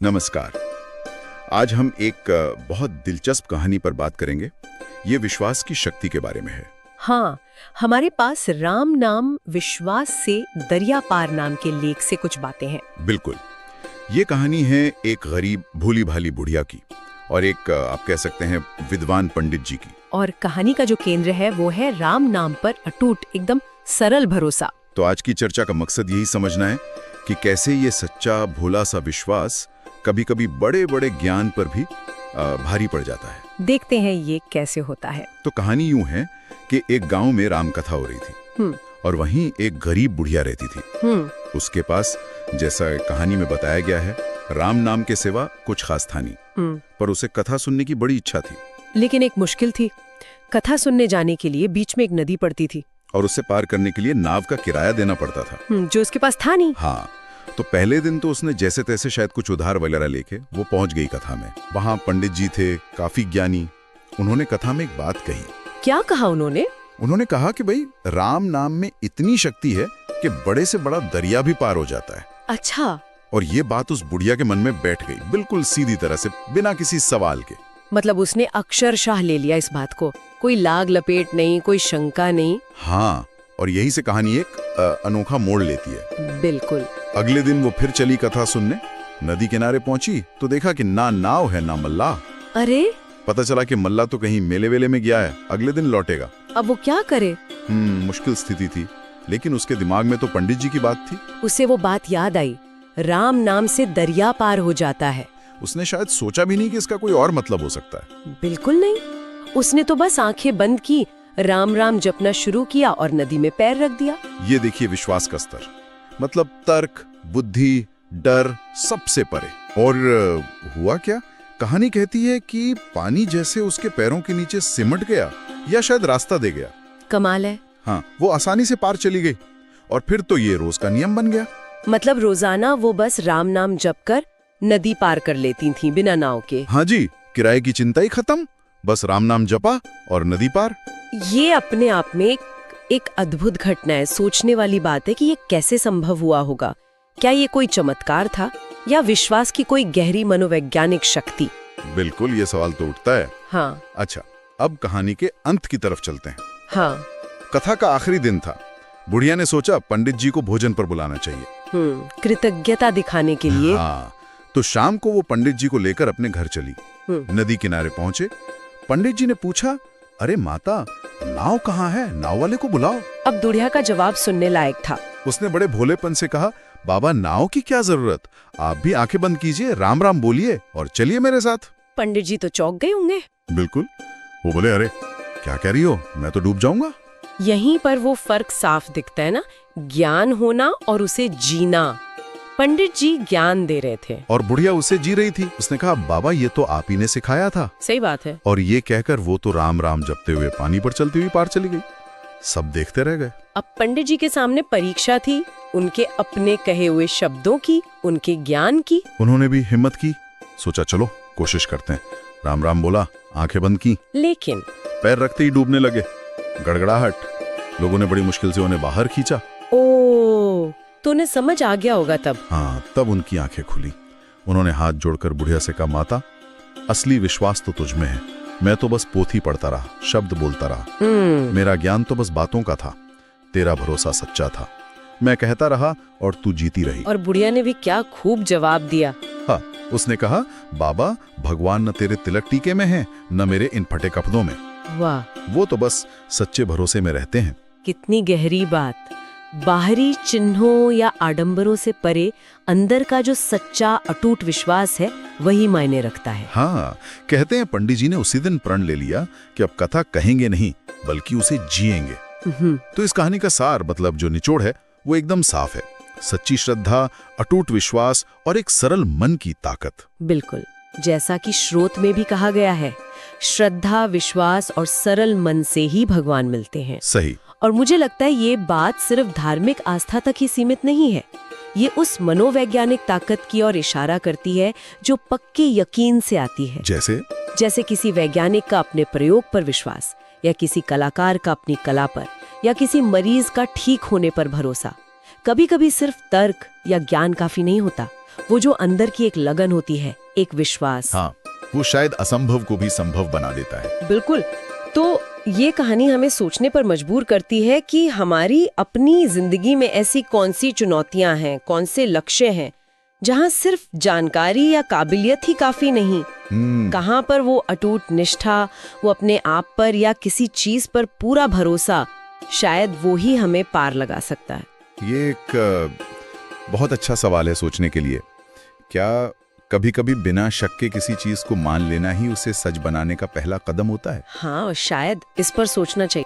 नमस्कार। आज हम एक बहुत दिलचस्प कहानी पर बात करेंगे। ये विश्वास की शक्ति के बारे में है। हाँ, हमारे पास राम नाम विश्वास से दरिया पार नाम के लेख से कुछ बातें हैं। बिल्कुल। ये कहानी है एक गरीब भोली भाली बुढ़िया की और एक आप कह सकते हैं विद्वान पंडित जी की। और कहानी का जो केंद्र है वो है राम नाम पर अटूट एकदम सरल भरोसा। तो आज की चर्चा का मकसद यही समझना है कि कैसे ये सच्चा भोला सा विश्वास कभी कभी बड़े बड़े ज्ञान पर भी भारी पड़ जाता है। देखते हैं ये कैसे होता है। तो कहानी यूं है कि एक गांव में राम कथा हो रही थी और वहीं एक गरीब बुढ़िया रहती थी। उसके पास, जैसा कहानी में बताया गया है, राम नाम के सिवा कुछ खास था नहीं, पर उसे कथा सुनने की बड़ी इच्छा थी। लेकिन एक मुश्किल थी। कथा सुनने जाने के लिए बीच में एक नदी पड़ती थी और उसे पार करने के लिए नाव का किराया देना पड़ता था, जो उसके पास था नहीं। हाँ, तो पहले दिन तो उसने जैसे तैसे शायद कुछ उधार वगैरह लेके वो पहुंच गई कथा में। वहां पंडित जी थे, काफी ज्ञानी। उन्होंने कथा में एक बात कही। क्या कहा उन्होंने? उन्होंने कहा कि भाई, राम नाम में इतनी शक्ति है कि बड़े से बड़ा दरिया भी पार हो जाता है। अच्छा। और ये बात उस बुढ़िया के मन में बैठ गई, बिल्कुल सीधी तरह से, बिना किसी सवाल के। मतलब उसने अक्षरशः ले लिया इस बात को, कोई लाग लपेट नहीं, कोई शंका नहीं। हाँ, और यही से कहानी एक अनोखा मोड़ लेती है। बिल्कुल। अगले दिन वो फिर चली कथा सुनने। नदी किनारे पहुंची तो देखा कि ना नाव है ना मल्लाह। अरे, पता चला कि मल्लाह तो कहीं मेले वेले में गया है, अगले दिन लौटेगा। अब वो क्या करे? मुश्किल स्थिति थी, लेकिन उसके दिमाग में तो पंडित जी की बात थी। उसे वो बात याद आई, राम नाम से दरिया पार हो जाता है। उसने शायद सोचा भी नहीं कि इसका कोई और मतलब हो सकता है। बिल्कुल नहीं। उसने तो बस आंखें बंद की, राम राम जपना शुरू किया और नदी में पैर रख दिया। ये देखिए विश्वास का स्तर, मतलब तर्क, बुद्धि, डर सबसे परे। और हुआ क्या? कहानी कहती है कि पानी जैसे उसके पैरों के नीचे सिमट गया या शायद रास्ता दे गया। कमाल है। हाँ, वो आसानी से पार चली गई और फिर तो ये रोज का नियम बन गया। मतलब रोजाना वो बस राम नाम जप कर नदी पार कर लेती थी बिना नाव के। हाँ जी, किराए की चिंता ही खत्म, बस राम नाम जपा और नदी पार। ये अपने आप में एक अद्भुत घटना है। सोचने वाली बात है कि ये कैसे संभव हुआ होगा। क्या ये कोई चमत्कार था या विश्वास की कोई गहरी मनोवैज्ञानिक शक्ति? बिल्कुल, ये सवाल तो उठता है। हाँ। अच्छा, अब कहानी के अंत की तरफ चलते हैं। हाँ। कथा का आखिरी दिन था। बुढ़िया ने सोचा पंडित जी को भोजन पर बुलाना चाहिए, कृतज्ञता दिखाने के लिए। हाँ, तो शाम को वो पंडित जी को लेकर अपने घर चली। नदी किनारे पहुंचे। पंडित जी ने पूछा, अरे माता, नाव कहाँ है? नाव वाले को बुलाओ। अब बुढ़िया का जवाब सुनने लायक था। उसने बड़े भोलेपन से कहा, बाबा, नाव की क्या जरूरत, आप भी आंखें बंद कीजिए, राम राम बोलिए और चलिए मेरे साथ। पंडित जी तो चौंक गए होंगे। बिल्कुल। वो बोले, अरे क्या कह रही हो, मैं तो डूब जाऊंगा। यहीं पर वो फर्क साफ दिखता है ना, ज्ञान होना और उसे जीना। पंडित जी ज्ञान दे रहे थे और बुढ़िया उसे जी रही थी। उसने कहा, बाबा, ये तो आप ही ने सिखाया था। सही बात है। और ये कहकर वो तो राम राम जपते हुए पानी पर चलती हुई पार चली गई। सब देखते रह गए। अब पंडित जी के सामने परीक्षा थी, उनके अपने कहे हुए शब्दों की, उनके ज्ञान की। उन्होंने भी हिम्मत की, सोचा चलो कोशिश करते हैं। राम राम बोला, आंखें बंद की, लेकिन पैर रखते ही डूबने लगे। गड़गड़ाहट। लोगों ने बड़ी मुश्किल से उन्हें बाहर खींचा। ओ, तो उन्हें समझ आ गया होगा तब। हाँ, तब उनकी आंखें खुली। उन्होंने हाथ जोड़कर बुढ़िया से कहा, माता, असली विश्वास तो तुझ में है। मैं तो बस पोथी पढ़ता रहा, शब्द बोलता रहा। मेरा ज्ञान तो बस बातों का था, तेरा भरोसा सच्चा था। मैं कहता रहा और तू जीती रही। और बुढ़िया ने भी क्या खूब जवाब दिया। हाँ, उसने कहा, बाबा, भगवान न तेरे तिलक टीके में है, न मेरे इन फटे कपड़ों में। वाह, वो तो बस सच्चे भरोसे में रहते हैं। कितनी गहरी बात। बाहरी चिन्हों या आडंबरों से परे अंदर का जो सच्चा अटूट विश्वास है वही मायने रखता है। हाँ, कहते हैं पंडित जी ने उसी दिन प्रण ले लिया कि अब कथा कहेंगे नहीं बल्कि उसे जिएंगे। तो इस कहानी का सार, मतलब जो निचोड़ है, वो एकदम साफ है। सच्ची श्रद्धा, अटूट विश्वास और एक सरल मन की ताकत। बिल्कुल, जैसा कि श्रोत में भी कहा गया है, श्रद्धा, विश्वास और सरल मन से ही भगवान मिलते हैं। सही। और मुझे लगता है ये बात सिर्फ धार्मिक आस्था तक ही सीमित नहीं है। ये उस मनोवैज्ञानिक ताकत की ओर इशारा करती है जो पक्के यकीन से आती है। जैसे किसी वैज्ञानिक का अपने प्रयोग पर विश्वास, या किसी कलाकार का अपनी कला पर, या किसी मरीज का ठीक होने पर भरोसा। कभी कभी सिर्फ तर्क या ज्ञान काफी नहीं होता, वो जो अंदर की एक लगन होती है, एक विश्वास। हाँ, वो शायद असंभव को भी संभव बना देता है। बिल्कुल। तो ये कहानी हमें सोचने पर मजबूर करती है कि हमारी अपनी जिंदगी में ऐसी कौन सी चुनौतियां हैं, कौन से लक्ष्य हैं जहां सिर्फ जानकारी या काबिलियत ही काफी नहीं। कहां पर वो अटूट निष्ठा, वो अपने आप पर या किसी चीज पर पूरा भरोसा, शायद वो ही हमें पार लगा सकता है। ये एक बहुत अच्छा सवाल है सोचने के लिए। क्या कभी कभी बिना शक के किसी चीज को मान लेना ही उसे सच बनाने का पहला कदम होता है? हाँ, शायद इस पर सोचना चाहिए।